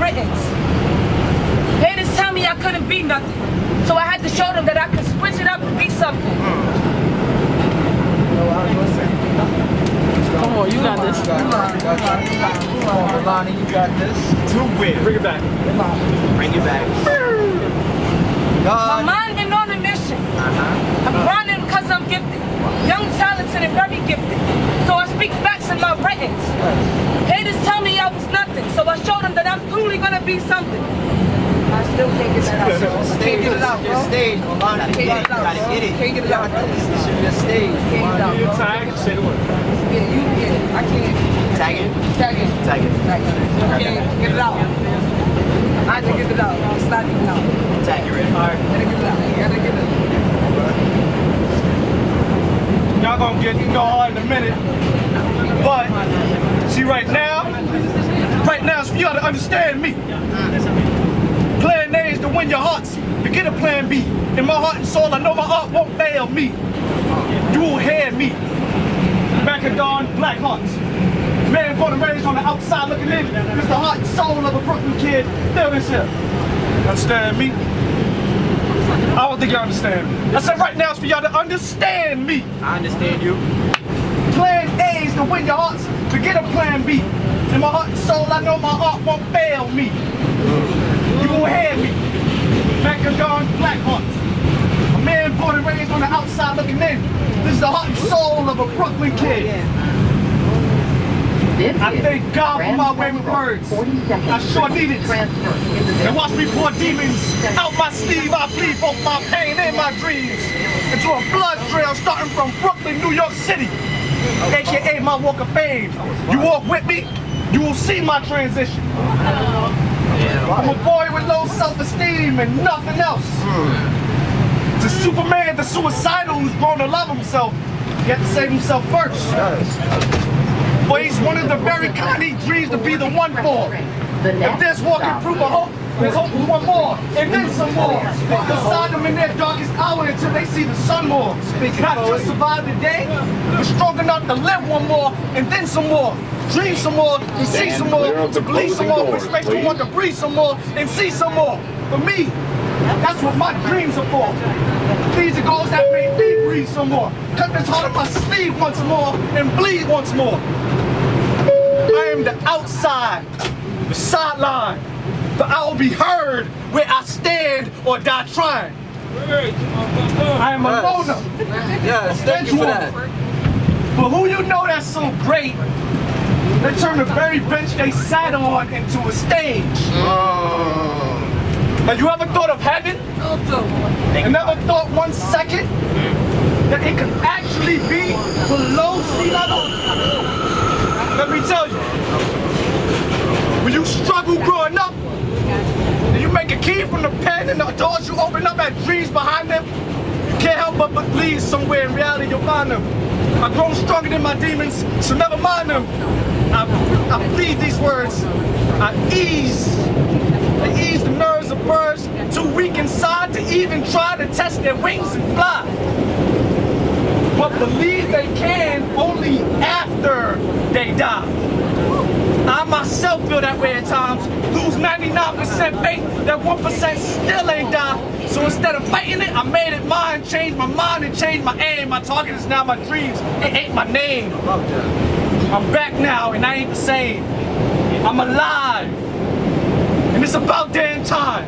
writtens. Haters tell me I couldn't be nothing, so I had to show them that I could switch it up and be something. Come on, you got this. Come on, Lonnie, you got this. Too weird. Bring it back. Bring it back. My mind been on a mission. I'm grinding because I'm gifted. Young, talented, and very gifted. So I speak facts in my writings. Haters tell me I was nothing, so I showed them that I'm truly gonna be something. I still can't get that out. Can't get it out, bro. Stage, Lonnie. You gotta get it. Can't get it out. This is your stage. You tag, say the word. Yeah, you get it. I can't. Tag it. Tag it. Tag it. Tag it. Okay, get it out. I had to get it out. It's not even out. Tag it. Alright. Gotta get it out. You gotta get it. Y'all gonna get hard in a minute. But, see right now, you gotta understand me. Plan A is to win your hearts, to get a plan B. In my heart and soul, I know my art won't fail me. You will hear me. Macadon, Black Hearts. Man born and raised on the outside looking in. It's the heart and soul of a Brooklyn kid. Feel this here. Understand me? I don't think y'all understand me. I said right now it's for y'all to understand me. I understand you. Plan A is to win your hearts, to get a plan B. In my heart and soul, I know my art won't fail me. You gon' hear me. Macadon, Black Hearts. A man born and raised on the outside looking in. This is the heart and soul of a Brooklyn kid. I thank God for my way with words. I sure need it. And watch me pour demons out my sleeve. I bleed both my pain and my dreams into a blood trail starting from Brooklyn, New York City, aka my walk of fame. You walk with me, you will see my transition. I'm a boy with low self-esteem and nothing else. To Superman, the suicidal who's grown to love himself, he had to save himself first. But he's one of the very kind he dreams to be the one for. If there's walking proof of hope, there's hope for one more, and then some more. Beside them in their darkest hour until they see the sun more. Not just survive the day, but strong enough to live one more, and then some more. Dream some more, and see some more, to believe some more, which makes me want to breathe some more, and see some more. For me, that's what my dreams are for. These are goals that make me breathe some more. Cut this heart off my sleeve once more, and bleed once more. I am the outside, the sideline, but I will be heard where I stand or die trying. I am a loner. Yes, thank you for that. But who you know that's so great, they turn the very bench they sat on into a stage. Have you ever thought of heaven? And never thought 1 second that it could actually be below sea level? Let me tell you, when you struggle growing up, and you make a key from the pen and the doors you open up had dreams behind them, you can't help but believe somewhere in reality you'll find them. I've grown stronger than my demons, so never mind them. I plead these words. I ease the nerves of birds too weak inside to even try to test their wings and fly. But believe they can only after they die. I myself feel that way at times. Lose 99% faith, that 1% still ain't died. So instead of fighting it, I made it mine, changed my mind and changed my aim. My target is now my dreams, it ain't my name. I'm back now and I ain't the same. I'm alive. And it's about damn time.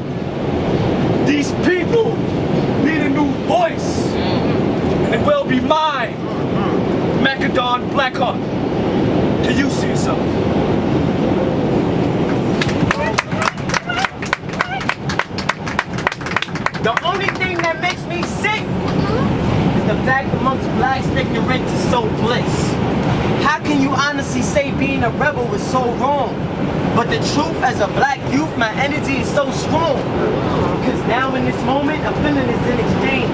These people need a new voice. And it will be mine. Macadon, Blackheart. Can you see yourself? The only thing that makes me sick is the fact amongst blacks ignorance is so bliss. How can you honestly say being a rebel is so wrong? But the truth, as a black youth, my energy is so strong. Because now in this moment, a feeling is in exchange.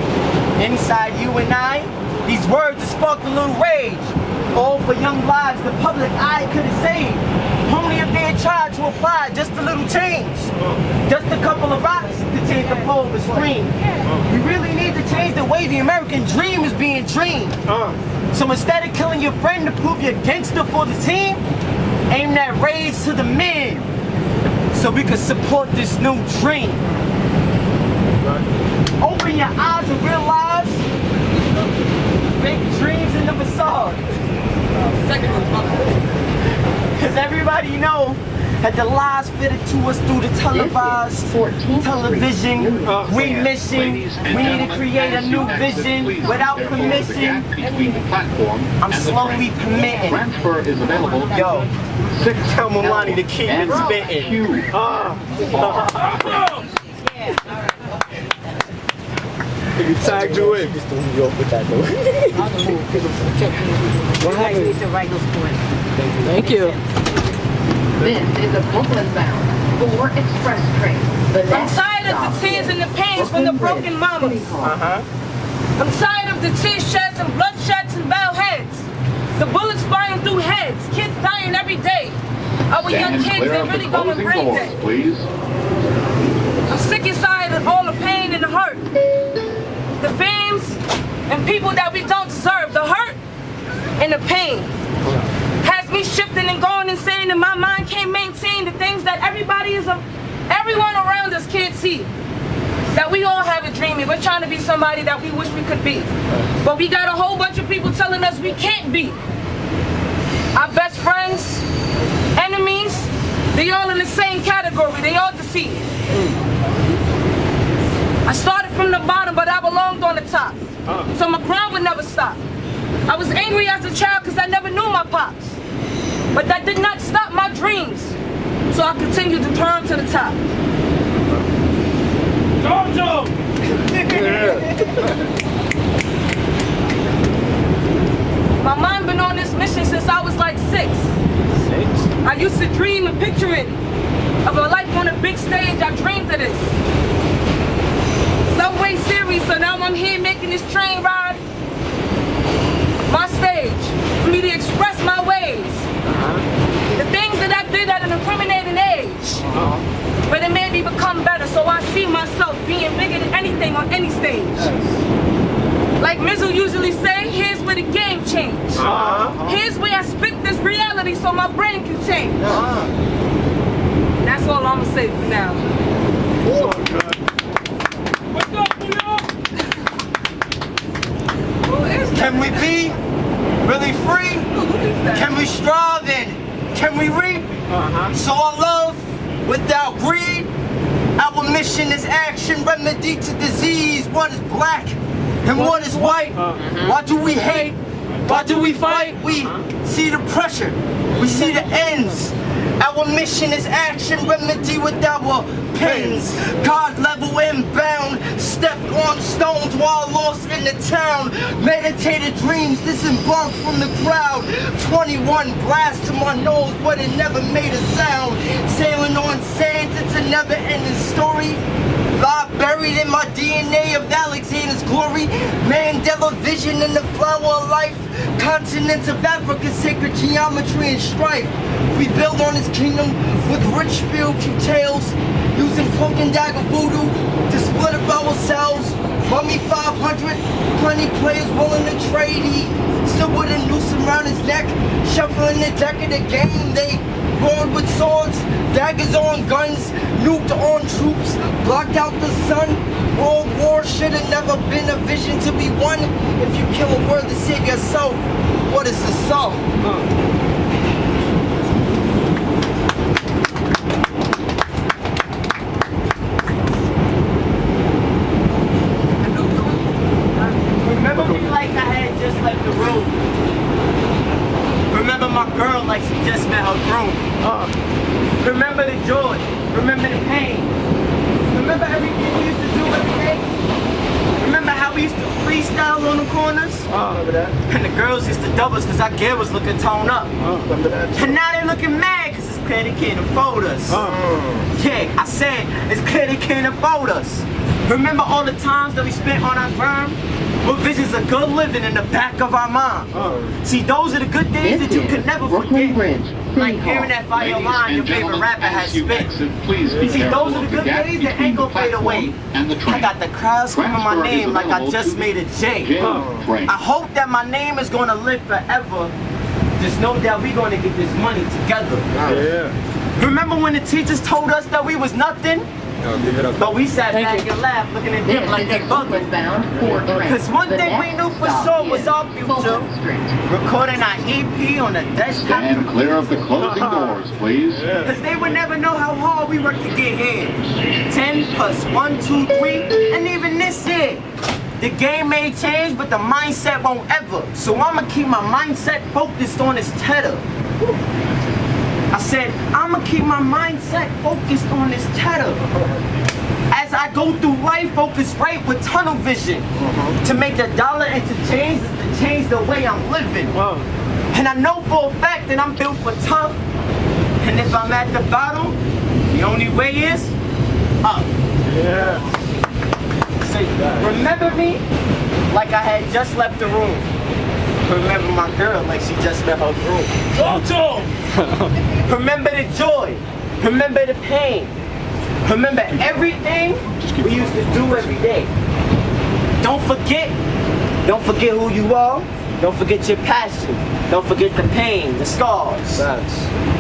Inside you and I, these words have sparked a little rage. All for young lives the public eye could have saved. Only if they had tried to apply just a little change. Just a couple of rocks to change the flow of the stream. We really need to change the way the American dream is being dreamed. So instead of killing your friend to prove you're gangster for the team, aim that rage to the men. so we could support this new dream. Open your eyes and realize fake dreams in the facade. Cause everybody know that the lies fitted to us through the televised television. We missing. We need to create a new vision without permission. I'm slowly permitting. Transfer is available. Yo, tell Milani to keep it spitting. You tagged you in. Thank you. This is a Brooklyn-bound 4 express train. I'm tired of the tears and the pains from the broken mamas. I'm tired of the tears sheds and bloodsheds and bowed heads. The bullets flying through heads, kids dying every day. Our young kids, they really going brain dead. Please. I'm sick and tired of all the pain and the hurt. The fames and people that we don't deserve. The hurt and the pain has me shifting and going insane, and my mind can't maintain the things that everyone around us can't see. That we all have a dream and we're trying to be somebody that we wish we could be. But we got a whole bunch of people telling us we can't be. Our best friends, enemies, they all in the same category. They all deceived. I started from the bottom, but I belonged on the top. So my grind would never stop. I was angry as a child because I never knew my pops. But that did not stop my dreams. So I continued to climb to the top. Jojo! My mind been on this mission since I was like 6. I used to dream and picture it of a life on a big stage. I dreamed of this. Subway series, so now I'm here making this train ride my stage for me to express my ways. The things that I did at an incriminating age. But it made me become better, so I see myself being bigger than anything on any stage. Like Mizzle usually say, here's where the game changed. Here's where I spit this reality so my brain can change. That's all I'm gonna say for now. What's up, Julio? Can we be really free? Can we strive and can we reap? So our love without greed. Our mission is action, remedy to disease. What is black and what is white? Why do we hate? Why do we fight? We see the pressure, we see the ends. Our mission is action, remedy with our pens. God level inbound, stepped on stones while lost in the town. Meditated dreams disembarked from the crowd. 21 blasts to my nose, but it never made a sound. Sailing on sands, it's a never-ending story. Life buried in my DNA of Alexander's glory. Mandela vision in the flower of life. Continents of Africa, sacred geometry and strife. We build on his kingdom with rich spiritual tales. Using cloak and dagger voodoo to split up ourselves. Rummy 500, plenty players willing to trade. He still with a noose around his neck, shuffling the deck of the game. They roared with swords, daggers on guns, nuked on troops, blocked out the sun. World War should have never been a vision to be won. If you kill a word to save yourself, what is the sum? Remember me like I had just left the room. Remember my girl like she just met her groom. Remember the joy. Remember the pain. Remember everything we used to do every day. Remember how we used to freestyle on the corners? Remember that? And the girls used to dub us because our gear was looking toned up. Remember that? And now they're looking mad because it's clear they can't afford us. Yeah, I said it's clear they can't afford us. Remember all the times that we spent on our grind? With visions of good living in the back of our mind. See, those are the good days that you can never forget. Like hearing that violin your favorite rapper has spit. See, those are the good days that ain't gonna fade away. I got the crowd screaming my name like I just made a J. I hope that my name is gonna live forever. Just know that we gonna get this money together. Yeah. Remember when the teachers told us that we was nothing? But we sat back and laughed, looking at them like they bugging. Because one thing we knew for sure was our future. Recording our EP on a desktop. Stand clear of the closing doors, please. Because they would never know how hard we worked to get here. 10 plus 1, 2, 3, and even this year. The game may change, but the mindset won't ever. So I'ma keep my mindset focused on this cheddar. I said, I'ma keep my mindset focused on this cheddar. As I go through life, focus right with tunnel vision. To make the dollar into change is to change the way I'm living. And I know for a fact that I'm built for tough. And if I'm at the bottom, the only way is up. Say, remember me like I had just left the room. Remember my girl like she just left her room. Remember the joy. Remember the pain. Remember everything we used to do every day. Don't forget who you are. Don't forget your passion. Don't forget the pain, the scars.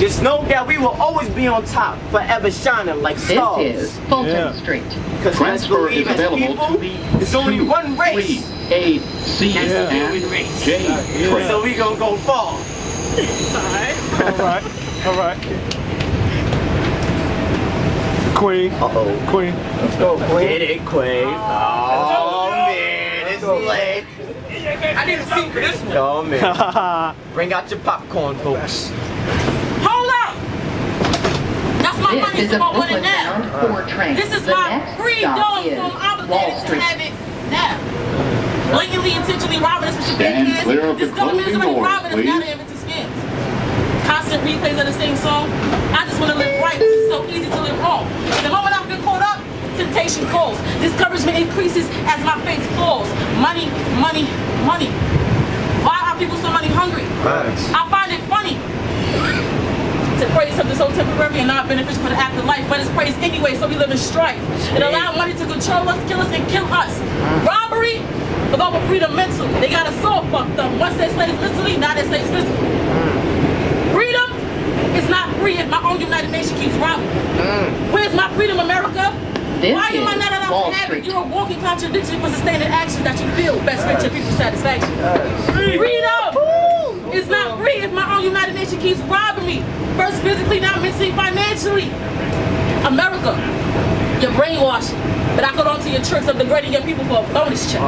Just know that we will always be on top, forever shining like stars. This is Fulton Street. Because let's Transfer believe is as available people, to the there's only one race. A, C, That's the and human race. J train. So we gonna go far. All right. Queen. Queen. Let's go, Queen. Get it, Queen. Oh, man, it's late. I need a seat for this one. Oh, man. Bring out your popcorn, folks. Hold up! That's my money, This is so a I want it Brooklyn now. bound 4 train. This is The my next freedom, stop so is I'm Wall obligated to Street. have it now. Blatantly, intentionally robbing us with your big Stand hands. clear of This the government is closing already doors, robbing us now. please. They're inventing scams. Constant replays of the same song. I just want to live right. It's so easy to live wrong. The moment I feel caught up, temptation calls. Discouragement increases as my faith falls. Money, money, money. Why are people so money hungry? I find it funny to praise something so temporary and not beneficial for the afterlife, but it's praised anyway, so we live in strife. It allows money to control us, kill us, and kill us. Robbery, but over freedom mentally. They got us all fucked up. Once they slaves mentally, now they slaves physically. Freedom is not free if my own United Nation keeps robbing. Where's my freedom, America? This Why am I is not allowed Wall to have it? Street. You're a walking contradiction for sustaining actions that you feel best fit your people's satisfaction. Freedom is not free if my own United Nation keeps robbing me. First physically, now mentally, financially. America, you're brainwashing. But I hold on to your tricks of degrading your people for a bonus check.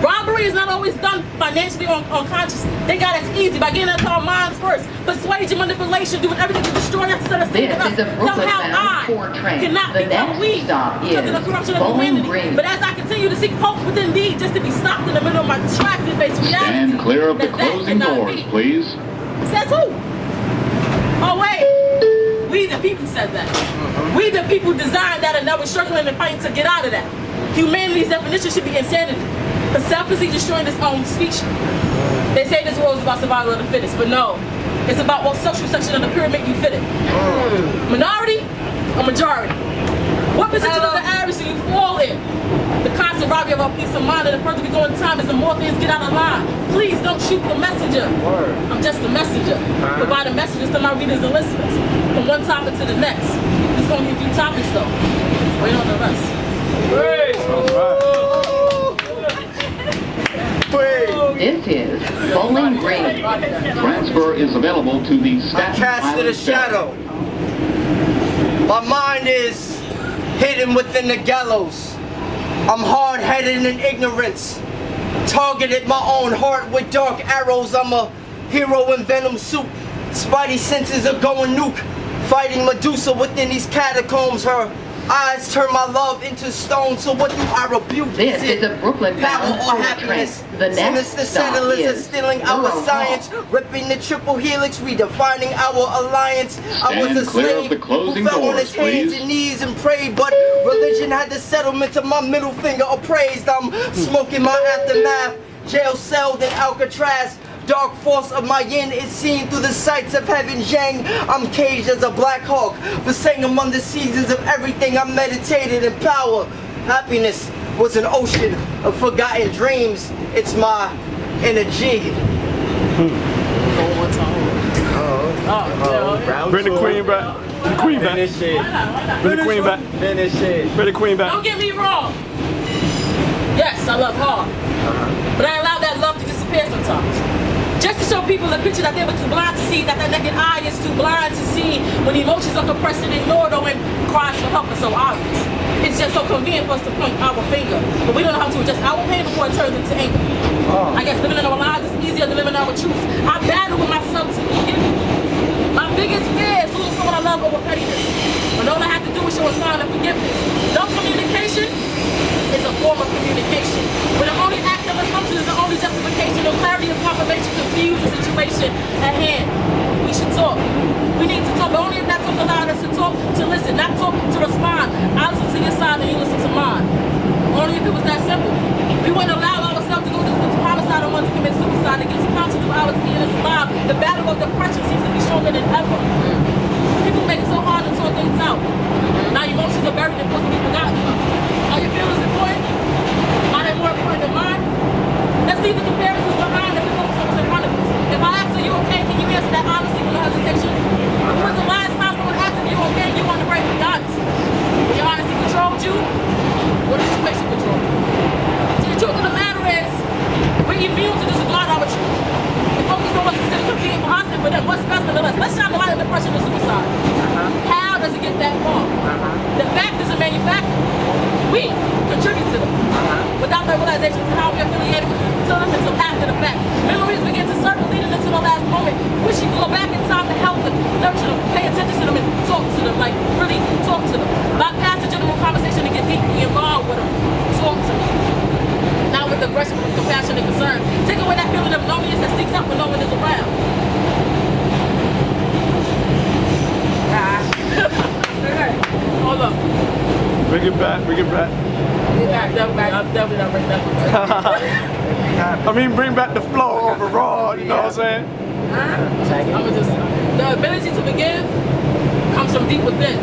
Robbery is not always done financially or unconsciously. They got us easy by getting into our minds first. Persuasion, manipulation, doing everything to destroy us instead of saving us. This is a Brooklyn Somehow bound 4 train. cannot The become next weak stop because of the is corruption of Bowling humanity. Green. But as I continue to seek hope within thee, just to be stopped in the middle of my tracks and face reality. Stand clear of the that closing cannot doors, be. please. Says who? Oh wait, we the people said that. We the people designed that, and now we're struggling and fighting to get out of that. Humanity's definition should be insanity. But selflessly destroying its own species. They say this world is about survival of the fittest, but no. It's about what social section of the pyramid you fit in. Minority or majority? What position of the average do you fall in? The constant robbery of our peace of mind, and the further we go in time as the more things get out of line. Please don't shoot the messenger. I'm just a messenger. Providing messages to my readers and listeners. From one topic to the next. There's only a few topics though. Wait on the rest. This is Bowling Green. Transfer is available to the Staten Cast in the Island shadow. My mind is hidden within the gallows. I'm hard-headed in ignorance. Targeted my own heart with dark arrows. I'm a hero in venom soup. Spidey senses are going nuke. Fighting Medusa within these catacombs. Her eyes turn my love into stone. So what do I rebuke? This is a Brooklyn Power bound or 4 happiness? train. The next Sinister stop settlers are is stealing our Borough science, Hall. ripping the triple helix, redefining our alliance. I was a Stand clear of slave the closing who fell on doors, his hands please. and knees and prayed, but religion had the settlement of my middle finger appraised. I'm smoking my aftermath, jail celled in Alcatraz. Dark force of my yin is seen through the sights of heaven's yang. I'm caged as a black hawk, but sang among the seasons of everything. I meditated in power. Happiness was an ocean of forgotten dreams. It's my energy. One more time. Bring the queen back. Bring the queen back. Finish it. Bring the queen back. Finish it. Bring the queen back. Don't get me wrong. Yes, I love hard. But I allow that love to disappear sometimes. Just to show people the picture that they were too blind to see, that the naked eye is too blind to see when emotions are compressed and ignored or when cries for help are so obvious. It's just so convenient for us to point our finger, but we don't know how to adjust our pain before it turns into anger. I guess living in our lives is easier than living our truths. I battle with myself to forgive me. My biggest fear is losing someone I love over pettiness. When all I have to do is show a sign of forgiveness. No communication is a form of communication. When the only act of assumption is the only justification, no clarity of confirmation confuse the situation at hand. We should talk. We need to talk, but only if that talk allowed us to talk, to listen, not talk to respond. I listen to your side and you listen to mine. Only if it was that simple. We wouldn't allow ourselves to go this to homicide or want to commit suicide. The guilty conscience of ours being us alive. The battle of depression seems to be stronger than ever. People make it so hard to sort things out. Now emotions are buried and supposed to be forgotten. Are your feelings important? Are they more important than mine? Let's leave the comparisons behind us and focus on what's in front of us. If I ask you okay, can you answer that honestly with no hesitation? When was the last time someone asked if you okay and you want to break me honest? When your honesty controlled you, what did situation control you? See, the truth of the matter is, we're immune to disregard our truth. We focus on what's considered competing for us and for them. What's best for us? Let's shine the light of depression and suicide. How does it get that wrong? The fact is a manufacturer. We contribute to them. Without the realization of how we are affiliated with them until after the fact. Memories begin to circle leading into the last moment. Wish you could go back in time to help them, nurture them, pay attention to them, and talk to them. Like, really talk to them. Bypass the general conversation and get deeply involved with them. Talk to them. Not with aggression, with compassion and concern. Take away that feeling of loneliness that sticks up when no one is around. Hold up. Bring it back. Bring it back. I'm definitely not bringing that one. I mean, bring back the flow overall. You know what I'm saying? The ability to forgive comes from deep within.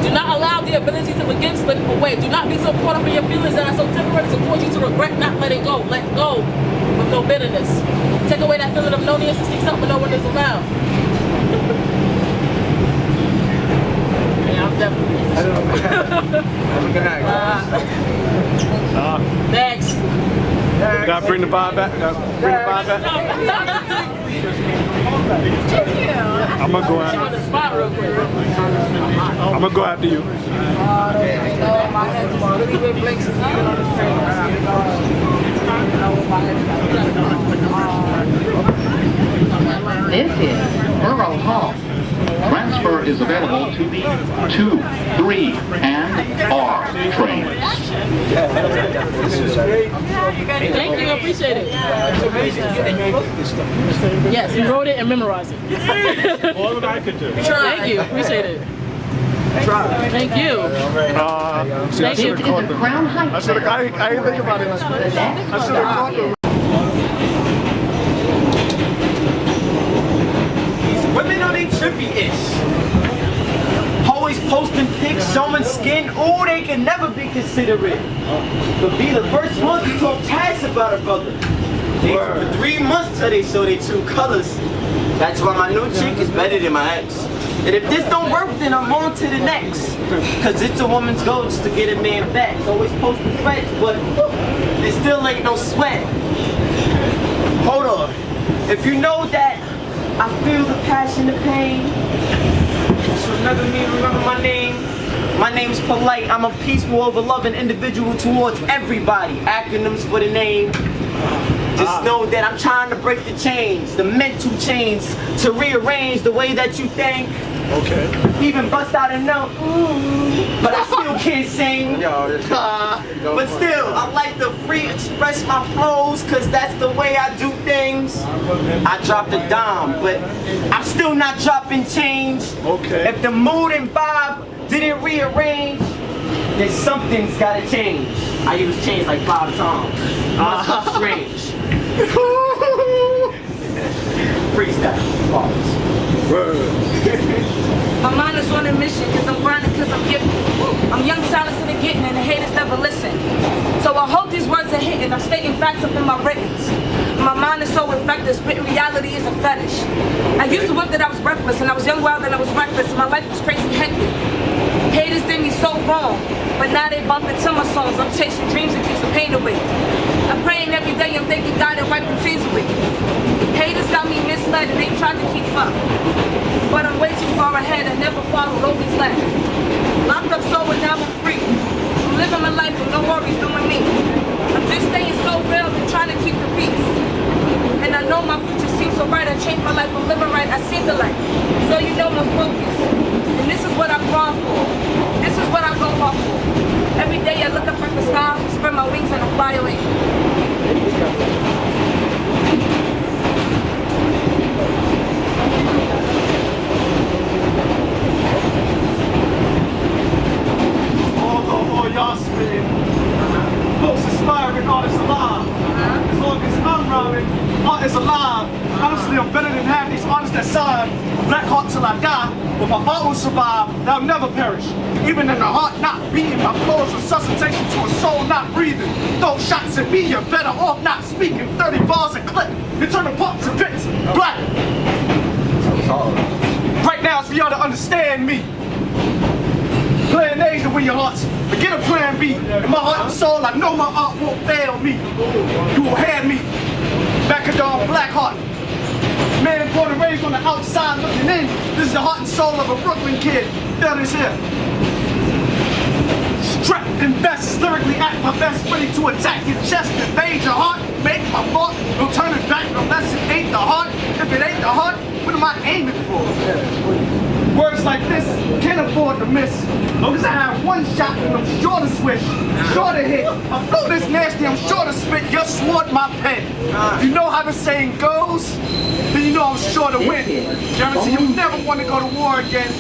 Do not allow the ability to forgive slip away. Do not be so caught up in your feelings that are so temporary to cause you to regret not letting go. Let go with no bitterness. Take away that feeling of loneliness that sticks up when no one is around. Yeah, I'm definitely. Have a good night. Next. Gotta bring the vibe back. Bring the vibe back. I'm gonna go after. I'm gonna go after you. This is Borough Hall. Transfer is available to the 2, 3, and R trains. Thank you, I appreciate it. Yes, you wrote it and memorized it. All that I could do. Thank you, appreciate it. Thank you. See, I This should is have caught a them. Crown Heights. I didn't think about it. I should have caught them. Women on they trippy-ish. Always posting pics, showing skin. Ooh, they can never be considerate. But be the first one to talk trash about a brother. They for 3 months till they show their true colors. That's why my new chick is better than my ex. And if this don't work, then I'm on to the next. Cause it's a woman's goal just to get a man back. Always posting threats, but it still ain't no sweat. Hold on. If you know that I feel the passion, the pain, so never me remember my name. My name's polite. I'm a peaceful, over-loving individual towards everybody. Acronyms for the name. Just know that I'm trying to break the chains, the mental chains, to rearrange the way that you think. Okay. Even bust out a note, but I still can't sing. But still, I like to free express my flows, cause that's the way I do things. I dropped a dime, but I'm still not dropping change. Okay. If the mood and vibe didn't rearrange, then something's gotta change. I use change like 5 times. Must be strange. Freestyle. My mind is on a mission, cause I'm grinding, cause I'm gifted. I'm young, talented, and getting, and the haters never listen. So I hope these words are hitting. I'm stating facts up in my writtens. My mind is so infected, spitting reality is a fetish. I used to think that I was breathless, and I was young, wild, and I was reckless. My life was crazy hectic. Haters did me so wrong, but now they bump into my songs. I'm chasing dreams and keeps the pain away. I'm praying every day, I'm thanking God and wiping tears away. Haters got me misled and they tried to keep up. But I'm way too far ahead, I never followed, always left. Locked up so and now I'm free. I'm living my life with no worries doing me. I'm just staying so real and trying to keep the peace. And I know my future seems so bright, I changed my life, I'm living right, I see the light. So you know my focus. And this is what I'm born for. This is what I go off for. Every day I look up at the sky, spread my wings and I fly away. All y'all spitting. Most inspiring artists alive. As long as I'm rhyming, art is alive. Honestly, I'm better than half these artists that sign. Black heart till I die, but my art will survive. That'll never perish. Even in the heart not beating, my flow is resuscitation to a soul not breathing. Throw shots at me, you're better off not speaking. 30 bars a clip, you turn the pumps to bits. Black. Right now, it's for y'all to understand me. Plan A to win your hearts, but get a plan B. In my heart and soul, I know my art won't fail me. You will have me. Back a dog, black heart. Man born and raised on the outside looking in. This is the heart and soul of a Brooklyn kid. Feel this here. Strapped and best, lyrically at my best, ready to attack your chest, invade your heart, make my thought, no turning back unless it ain't the heart. If it ain't the heart, what am I aiming for? Words like this, can't afford to miss. Long as I have one shot and I'm sure to swish, sure to hit. I flow this nasty, I'm sure to spit, just sword my pen. You know how the saying goes? Then you know I'm sure to win. Guarantee you'll never want to go to war again.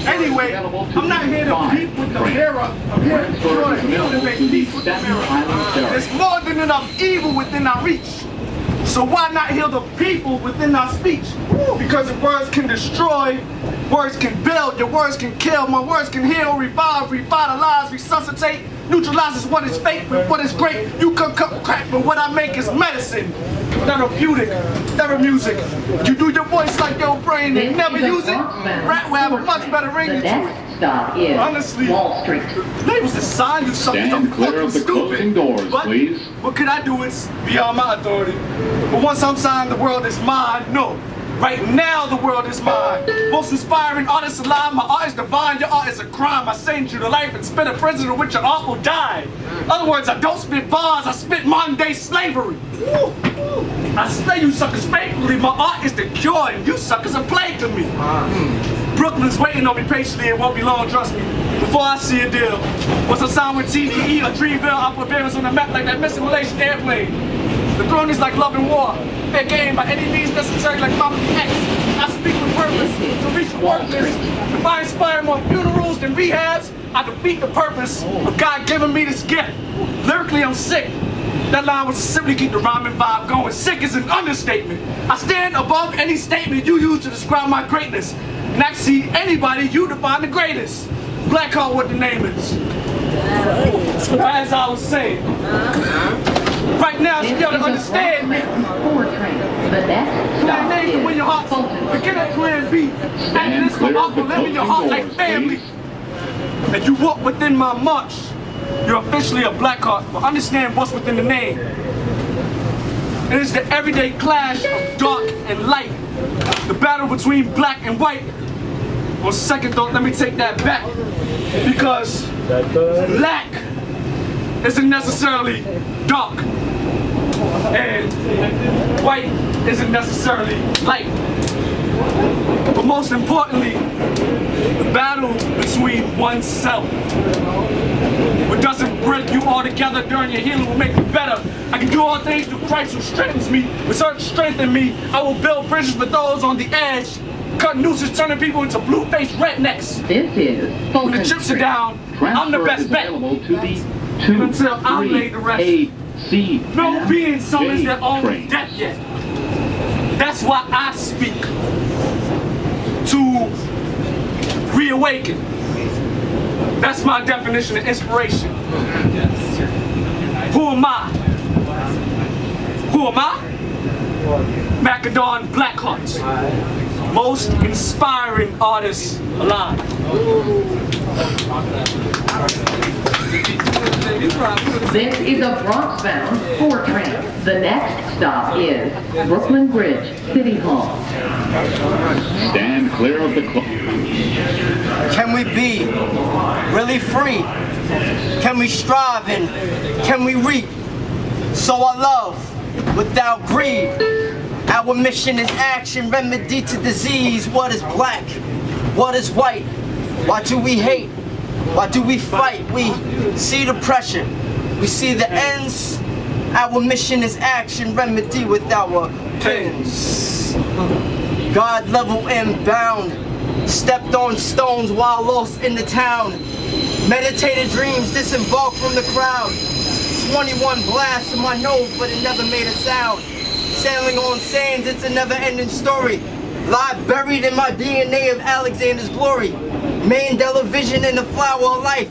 Anyway, I'm not here to beat with the mirror. I'm here to destroy the heal and make peace with the mirror. There's more than enough evil within our reach. So why not heal the people within our speech? Because the words can destroy, words can build, your words can kill, my words can heal, revive, revitalize, resuscitate, neutralizes what is fake with what is great. You could cut crack, but what I make is medicine. Therapeutic, music. You do your voice like your brain and never use it. Rap will have a much better ring to it. Stop is honestly, Wall Street. Labels designed to something Stand clear of the closing doors, but please. What could I do? It's beyond my authority. But once I'm signed, the world is mine. No, right now the world is mine. Most inspiring artist alive. My art is divine. Your art is a crime. I send you to life and spit a prison in which your art will die. In other words, I don't spit bars. I spit modern day slavery. I slay you suckers faithfully. My art is the cure, and you suckers are plague to me. Brooklyn's waiting on me patiently, it won't be long, trust me. Before I see a deal. Once I sign with TDE or Dreamville, I'll put Bears on the map like that missing Malaysian airplane. The throne is like love and war. Fair game by any means necessary like Malcolm X. I speak with purpose to reach the worthless. If I inspire more funerals than rehabs, I defeat the purpose of God giving me this gift. Lyrically, I'm sick. That line was to simply keep the rhyming vibe going. Sick is an understatement. I stand above any statement you use to describe my greatness. And I see anybody, you define the greatest. Black heart, what the name is. As I was saying. Right now, you gotta understand me. Plan A to win your heart. Forget that plan B. After this, go out and live in your heart like family. And you walk within my march. You're officially a black heart, but understand what's within the name. It is the everyday clash of dark and light. The battle between black and white. On second thought, let me take that back. Because black isn't necessarily dark. And white isn't necessarily light. But most importantly, the battle between oneself. What doesn't break you all together during your healing will make you better. I can do all things through Christ who strengthens me. With certain strength in me, I will build bridges for those on the edge. Cut nooses, turning people into blue-faced rednecks. This is When the chips are down, I'm the best bet. Until I'm laid to rest. No being summons their own death yet. That's why I speak. To reawaken. That's my definition of inspiration. Who am I? Who am I? Macadon Blackhearts. Most inspiring artists alive. This is a Bronx-bound 4 train. The next stop is Brooklyn Bridge City Hall. Stand clear of the clock. Can we be really free? Can we strive and can we reap? So I love without greed. Our mission is action, remedy to disease. What is black? What is white? Why do we hate? Why do we fight? We see the pressure. We see the ends. Our mission is action, remedy with our pens. God level and bound. Stepped on stones while lost in the town. Meditated dreams disembarked from the crowd. 21 blasts in my nose, but it never made a sound. Sailing on sands, it's a never-ending story. Lie buried in my DNA of Alexander's glory. Mandela vision in the flower of life.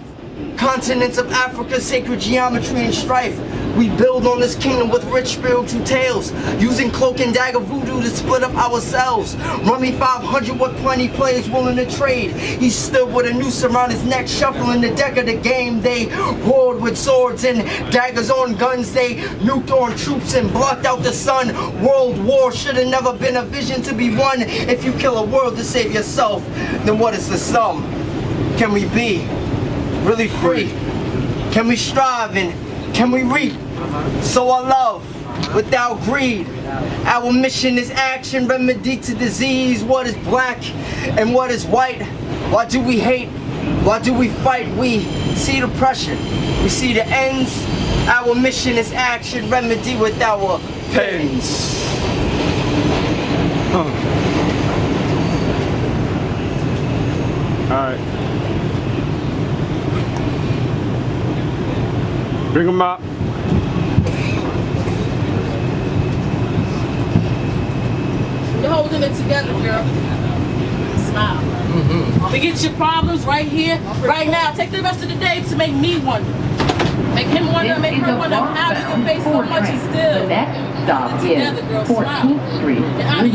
Continents of Africa, sacred geometry and strife. We build on this kingdom with rich spiritual tales, using cloak and dagger voodoo to split up ourselves. Rummy 500 with plenty players willing to trade. He stood with a noose around his neck, shuffling the deck of the game. They roared with swords and daggers on guns. They nuked on troops and blocked out the sun. World war should have never been a vision to be won. If you kill a world to save yourself, then what is the sum? Can we be really free? Can we strive and can we reap? So I love without greed. Our mission is action, remedy to disease. What is black and what is white? Why do we hate? Why do we fight? We see the pressure. We see the ends. Our mission is action, remedy with our pens. Alright. Bring them out. You're holding it together, girl. Smile. Forget your problems right here, right now. Take the rest of the day to make me wonder. Make him wonder, make her wonder how you can face so much and still. The next stop is 14th Street,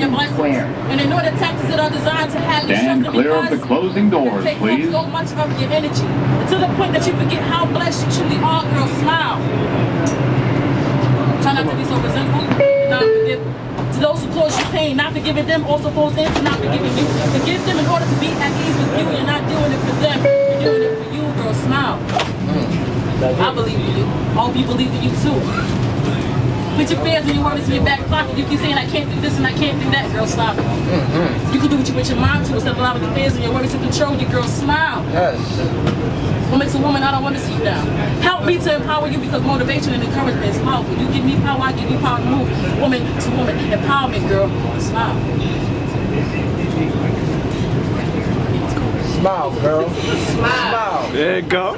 Union Square. And ignore the tactics that are designed to have you Stand clear of the closing doors, take please. so much of your energy to the point that you forget how blessed you truly are, girl. Smile. Try not to be so resentful and not forgiving. To those who cause you pain, not forgiving them also falls into not forgiving you. Forgive them in order to be at ease with you. You're not doing it for them. You're doing it for you, girl. Smile. I believe in you. I hope you believe in you too. Put your fears and your worries in your back pocket. You keep saying I can't do this and I can't do that, girl. Stop it. You can do what you put your mind to instead of allowing your fears and your worries to control you, girl. Smile. Yes. Woman to woman, I don't want to see you down. Help me to empower you because motivation and encouragement is powerful. You give me power, I give you power to move. Woman to woman, empowerment, girl. Smile. Smile, girl. Smile. There you go.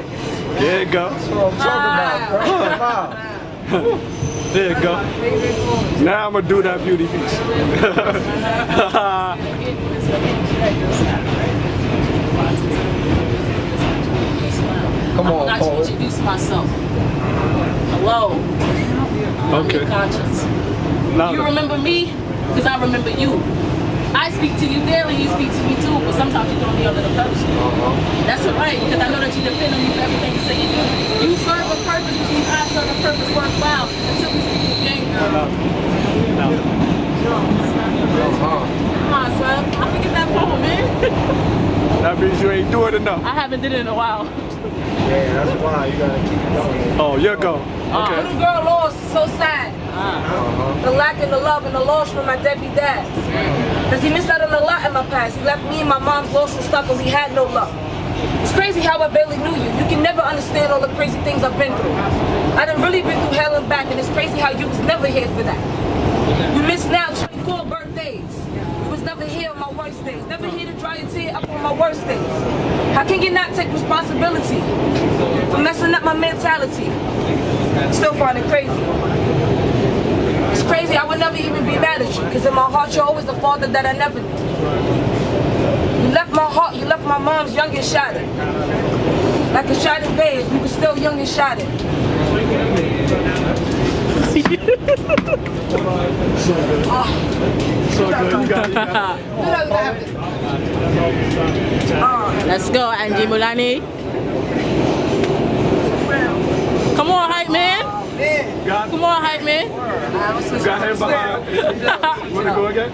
There you go. That's what I'm talking about, girl. Smile. There you go. Now I'm gonna do that beauty piece. Come on, I forgot to introduce myself. Hello. Okay. Conscience. Louder. You remember me? Because I remember you. I speak to you daily, you speak to me too, but sometimes you throw me under the pedestal. That's alright, because I know that you depend on me for everything you say you do. You serve a purpose, which means I serve a purpose worthwhile until we speak again, girl. Come on, son. I forget that poem, man. That means you ain't doing enough. I haven't did it in a while. Yeah, that's why you gotta keep it going. Oh, you go. Okay. Little girl lost, so sad. The lack and the love and the loss from my deadbeat dad. Because he missed out on a lot in my past. He left me and my mom lost and stuck and we had no love. It's crazy how I barely knew you. You can never understand all the crazy things I've been through. I done really been through hell and back, and it's crazy how you was never here for that. You missed now 24 birthdays. You was never here on my worst days. Never here to dry your tear up on my worst days. How can you not take responsibility for messing up my mentality? Still find it crazy. It's crazy, I would never even be mad at you, because in my heart you're always the father that I never knew. You left my heart, you left my mom's young and shattered. Like a shattered vase, we were still young and shattered. Let's go, Angie Mulani. Come on, hype man. Come on, hype man. Got him behind. Want to go again?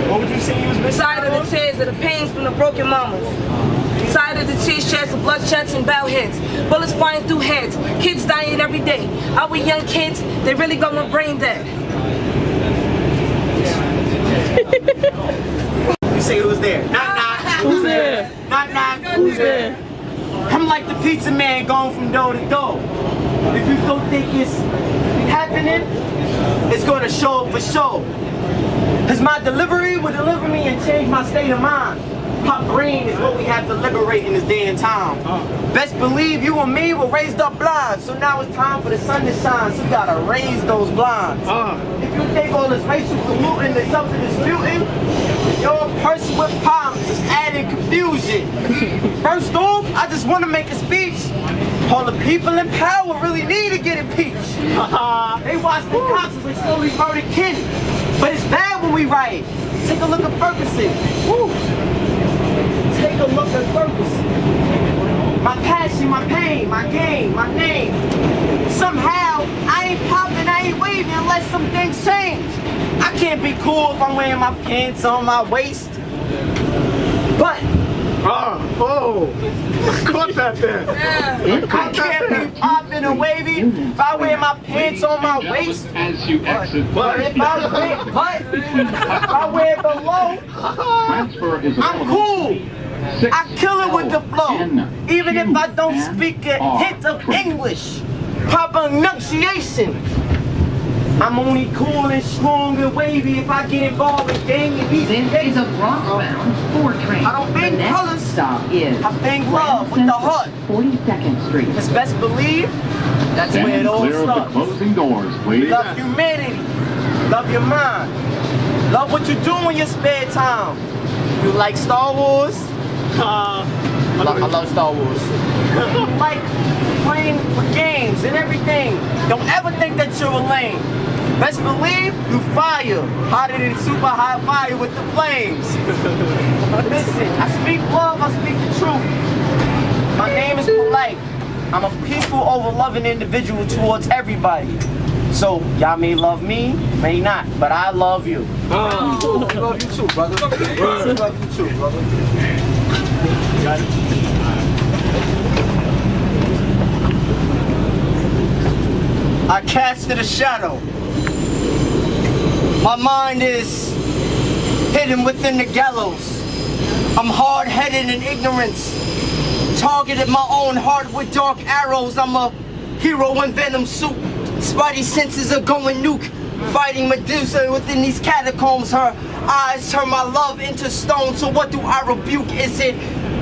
What would you say you was missing? Tired of the tears, of the pains from the broken mamas. Tired of the tear sheds, of bloodsheds and bowed heads. Bullets flying through heads. Kids dying every day. Our young kids, they really going brain dead. You say who's there? Knock knock. Who's there? Knock knock. Who's there? I'm like the pizza man going from door to door. If you don't think it's happening, it's going to show up for sure. Cause my delivery will deliver me and change my state of mind. My brain is what we have to liberate in this day and time. Best believe you and me were raised up blind, so now it's time for the sun to shine, so you gotta raise those blinds. If you think all this racial polluting is something disputing, you're a person with problems, just adding confusion. First off, I just want to make a speech. All the people in power really need to get impeached. They watch the cops as they slowly murder kids. But it's bad when we riot. Take a look at Ferguson. Woo. Take a look at Ferguson. My passion, my pain, my game, my name. Somehow, I ain't popping, I ain't waving unless some things change. I can't be cool if I'm wearing my pants on my waist. But Oh, caught that there. I can't be popping and wavy if I wear my pants on my waist. As you exit, But if I wear below, transfer is I'm available. cool. I kill it with the flow. Even if I don't speak a hint of English. Proper enunciation. I'm only cool and strong and wavy if I get involved in gang and these This is a Bronx-bound 4 train. I don't think the next colors. stop is I think love with the heart. 42nd Street. Just best believe that's where it Stand all clear of the starts. closing doors, please. Love humanity. Love your mind. Love what you do in your spare time. If you like Star Wars, I love Star Wars. If you like playing with games and everything, don't ever think that you're a lame. Best believe you fire. Hotter than super high fire with the flames. Listen, I speak love, I speak the truth. My name is polite. I'm a peaceful, over-loving individual towards everybody. So, y'all may love me, may not, but I love you. Love you too, brother. Love you too, brother. Got it? I casted a shadow. My mind is hidden within the gallows. I'm hard-headed in ignorance. Targeted my own heart with dark arrows. I'm a hero in venom suit. Spidey senses are going nuke. Fighting Medusa within these catacombs. Her eyes turn my love into stone. So what do I rebuke? Is it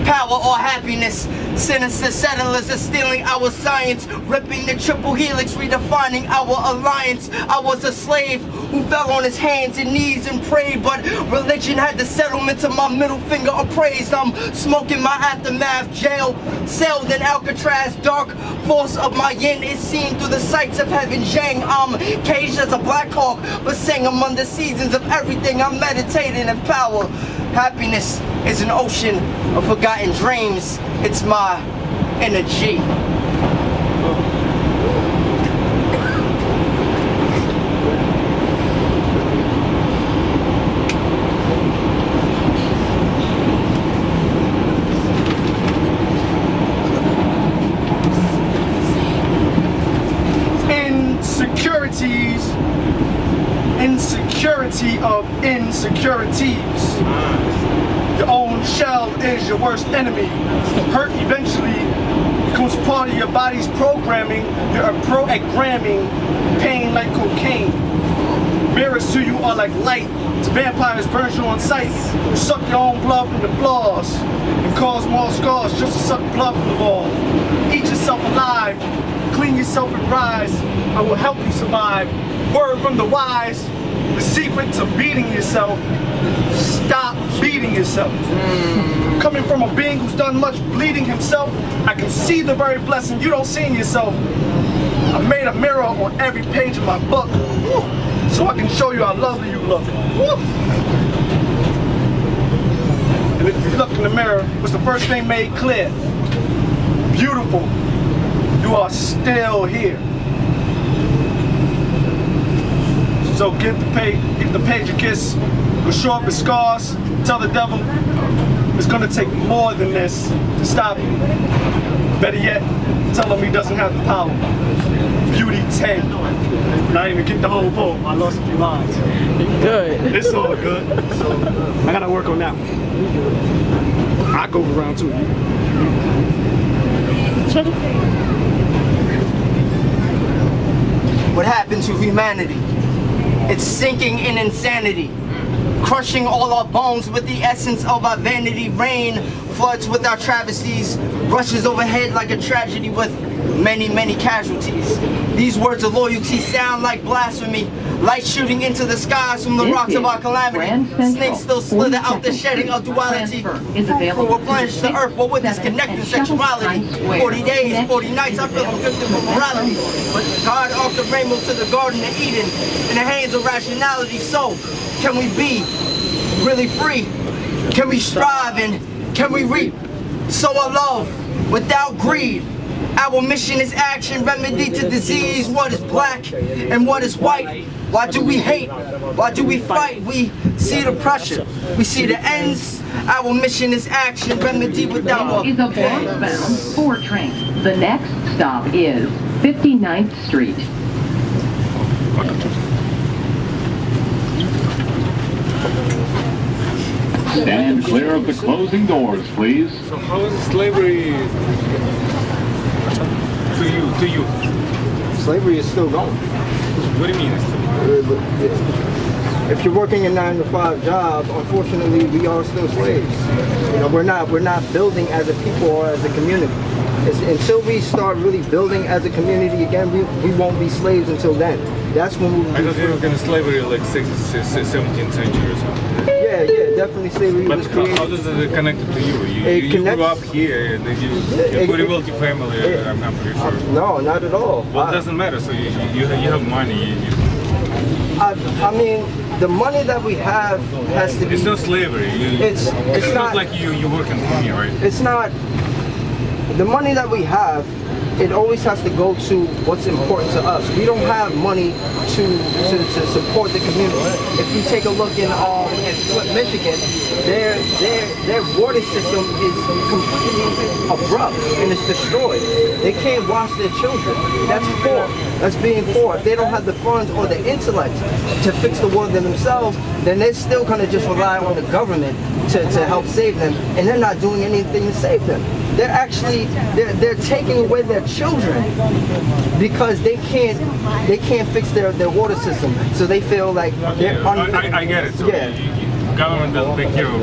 power or happiness? Sinister settlers are stealing our science, ripping the triple helix, redefining our alliance. I was a slave who fell on his hands and knees and prayed, but religion had the settlement to my middle finger appraised. I'm smoking my aftermath, jail celled in Alcatraz, dark force of my yin is seen through the sights of heaven. Zhang, I'm caged as a black hawk, but sang among the seasons of everything. I'm meditating in power. Happiness is an ocean of forgotten dreams. It's my energy. Insecurity of insecurities. Your own shell is your worst enemy. Hurt eventually becomes part of your body's programming. You're programming pain like cocaine. Mirrors to you are like light. To vampires burn you on sight. You suck your own blood from the flaws and cause more scars just to suck blood from the wall. Eat yourself alive. Clean yourself and rise. I will help you survive. Word from the wise. The secret to beating yourself. Stop beating yourself. Coming from a being who's done much bleeding himself, I can see the very blessing you don't see in yourself. I made a mirror on every page of my book, so I can show you how lovely you look. And if you look in the mirror, what's the first thing made clear? Beautiful, you are still here. So give the page a kiss, go show up his scars, tell the devil it's gonna take more than this to stop him. Better yet, tell him he doesn't have the power. Beauty 10. And I didn't even get the whole poem, I lost a few lines. Good. It's all good. So I gotta work on that one. I go around too. What happened to humanity? It's sinking in insanity, crushing all our bones with the essence of our vanity. Rain floods with our travesties, rushes overhead like a tragedy with many, many casualties. These words of loyalty sound like blasphemy, light shooting into the skies from the rocks of our calamity. Snakes still slither out the shedding of duality. Fruitful replenish the earth, but with disconnected sexuality. 40 days, 40 nights, I feel convicted for morality. But God offered the rainbow to the Garden of Eden in the hands of rationality. So, can we be really free? Can we strive and can we reap? Sow our love without greed. Our mission is action, remedy to disease. What is black and what is white? Why do we hate? Why do we fight? We see the pressure, we see the ends. Our mission is action, remedy without This is a Bronx-bound 4 train. The next stop is 59th Street. Stand clear of the closing doors, please. So how is slavery to you? Slavery is still going. What do you mean? If you're working a 9-to-5 job, unfortunately, we are still slaves. You know, we're not building as a people or as a community. Until we start really building as a community again, we won't be slaves until then. That's when we will be I thought they were going to slavery like 17th century or something. Yeah, definitely slavery But was created. how does it connect to you? You grew up here, and you're pretty wealthy family, I'm pretty sure. No, not at all. Well, it doesn't matter, so you have money. I mean, the money that we have has to be... It's not slavery. It's not not like you're working for me, right? It's not... The money that we have, it always has to go to what's important to us. We don't have money to support the community. If you take a look in Flint, Michigan, their water system is completely abrupt and it's destroyed. They can't wash their children. That's poor. That's being poor. If they don't have the funds or the intellect to fix the water themselves, then they're still gonna just rely on the government to help save them, and they're not doing anything to save them. They're actually they're taking away their children because they can't fix their water system. So they feel like they're unfit. I get it. So Yeah. Government doesn't take care of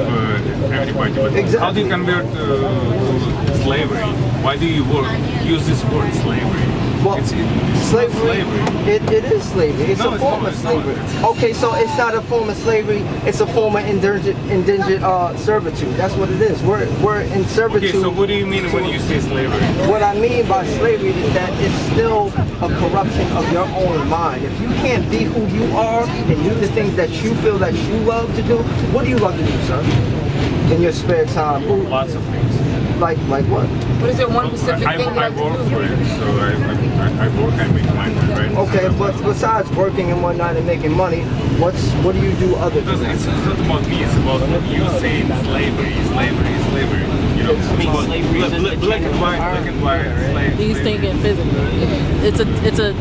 everybody. But Exactly. how do you convert to slavery? Why do you use this word slavery? Well, It's slavery, slavery. it is slavery. It's No, a it's form not, of it's not. slavery. Okay, so it's not a form of slavery. It's a form of indigent servitude. That's what it is. We're in servitude. Okay, so what do you mean when you say slavery? What I mean by slavery is that it's still a corruption of your own mind. If you can't be who you are and do the things that you feel that you love to do, what do you love to do, sir? In your spare time? Lots of things. Like what? What is it, one specific I thing you like work to do? for it, so I work, I make money, right? Okay, but besides working and whatnot and making money, what do you do other Because than it's that? not about me, it's about what you say, slavery. You know, it's about black and white, slave. He's thinking physically. It's a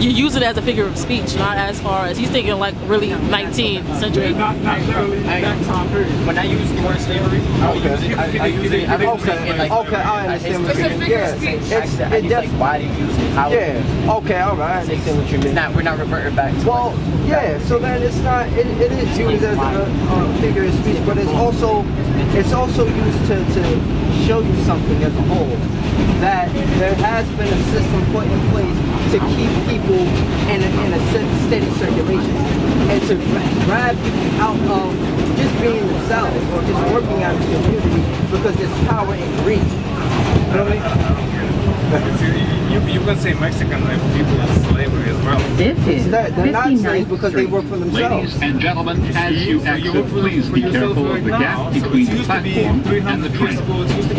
you use it as a figure of speech, not as far as he's thinking like really 19th century. Not literally that time period. When I use the word slavery, I use it in like Okay, I understand what It's you a mean. figure Yeah, of speech. I use like why do you use it? How yeah. Okay, all right. I understand what you mean. we're not reverting back to Well, yeah. So then it's not. It is used as a figure of speech, but it's also used to show you something as a whole, that there has been a system put in place to keep people in a steady circulation and to grab people out of just being themselves or just working out of the community because there's power in greed. You know what I mean? You can say Mexican people are slavery as well. This is They're not slaves because they work for themselves. Ladies and gentlemen, as you exit, please be careful of the gap between the platform and the train.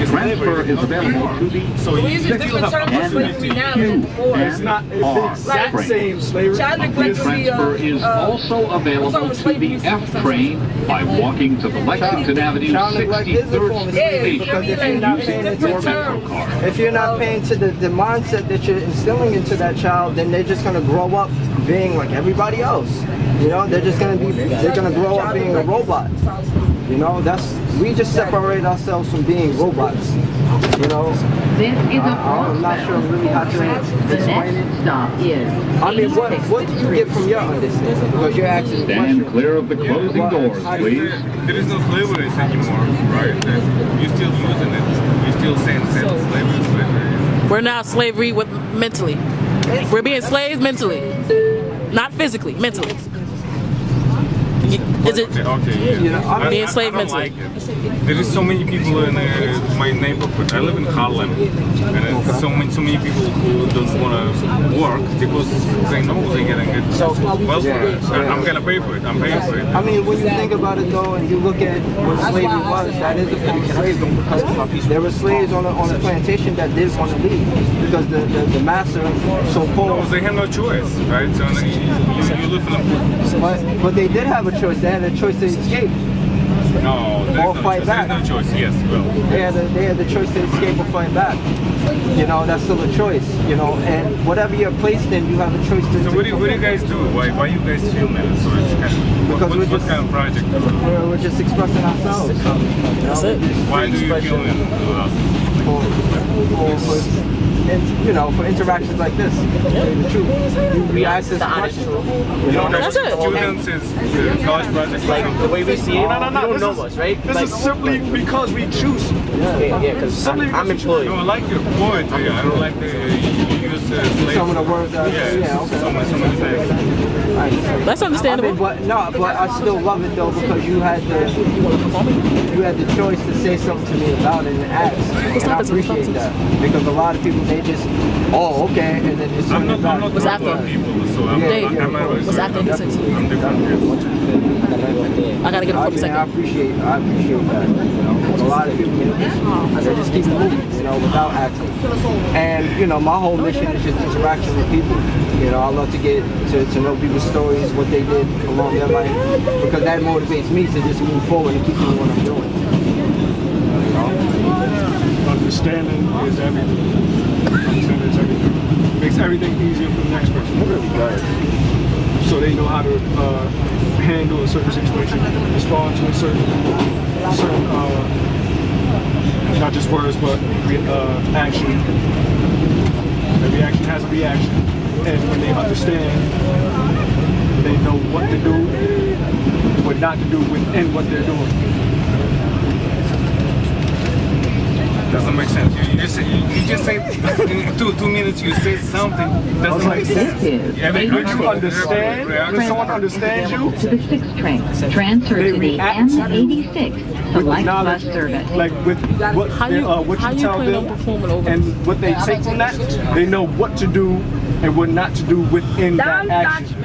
Transfer is available to the We use different terms for slavery now than before. It's not the exact Right. same slavery. Child neglect This would be transfer is also available to the F train by walking to the Lexington Avenue Child neglect is a form 63rd of Yeah, slavery Station because if like you're not using paying different attention, terms. if you're not paying to the mindset that you're instilling into that child, then they're just gonna grow up being like everybody else. You know, they're gonna grow up being a robot. You know, we just separate ourselves from being robots. You know, This is a I'm not sure really how to The explain it. next stop is I mean, what do you get from your understanding? Because you're asking the Stand question. clear of the closing doors, please. There is no slavery anymore, right? You're still using it. You're still saying slavery. We're now slavery with mentally. We're being slaves mentally, not physically, mentally. Is it? Okay. You know, I Being slave I don't mentally. like it. There is so many people in my neighborhood. I live in Harlem, and there's so many people who don't want to work because they know they're getting it. Welfare. I'm gonna pay for it. I'm paying for it. I mean, when you think about it though, and you look at what slavery was, that is a form of slavery because there were slaves on a plantation that did want to leave because the master, No, so-called, they have no choice, right? So you live in a but they did have a choice. They had a choice to escape. no. There's Or no fight choice. back. There's no choice. Yes, well. They had the choice to escape or fight back. You know, that's still a choice. You know, and whatever you're placed in, you have a choice to. So what do you guys do? Why you guys film it? So it's kind of, Because we're what just- kind of project? is it? We're just expressing ourselves. That's it. Why do you film it? For interactions like this. The truth. You ask this question. You know, That's it. Students is college projects. Like the way we see it, No, you don't this know is- us, right? This is simply because we choose. Yeah, because I'm employed. No, I like your poetry. I don't like the you use slave. some of the words that Yeah, okay. so many things. That's I understandable. mean, but I still love it though because you had the choice to say something to me about it and ask. And I appreciate that because a lot of people they just okay and then just I'm send not it back. talking What's after? about people, so I'm Dave, I'm a what's after the 6? I'm different. I gotta get a I 40 second. appreciate that. You know, a lot of people they just keep moving, you know, without acting. And you know, my whole mission is just interaction with people. You know, I love to get to know people's stories, what they did along their life, because that motivates me to just move forward and keep doing what I'm doing. You know? Understanding is everything. Understanding is everything. Makes everything easier for the next person. It really does. So they know how to handle a certain situation, respond to a certain not just words, but action. Every action has a reaction. And when they understand, they know what to do, what not to do within what they're doing. Doesn't make sense. You just say in 2 minutes you say something doesn't make sense. When you understand, when someone understands you, to the 6th train. Transfer They to the react M86, the with light knowledge, bus service. like with what, How what you you tell plan on them performing over and what they take from that, they know what to do and what not to do within that action.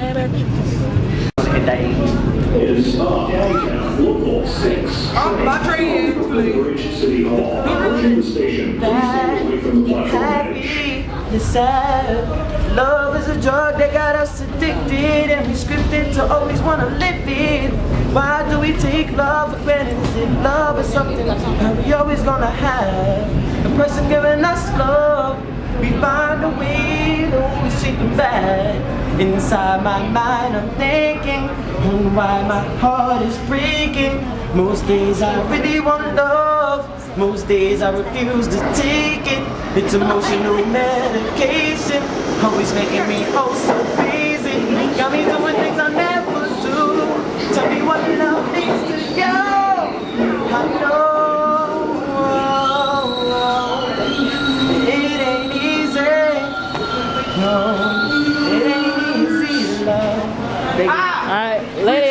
It is Local 6. My train Bridge City Hall. Approaching the station. Please stay away from the platform edge. Happy, it's sad. Love is a drug that got us addicted, and we scripted to always wanna live it. Why do we take love for granted? As if love is something that we always gonna have. The person giving us love, we find a way to always treat them bad. Inside my mind I'm thinking, why my heart is breaking. Most days I really want love, most days I refuse to take it. It's emotional medication, always making me oh so busy. Got me doing things I never do. Tell me what love means to you. I know it ain't easy. No, it ain't easy, love. Alright, lady.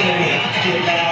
say,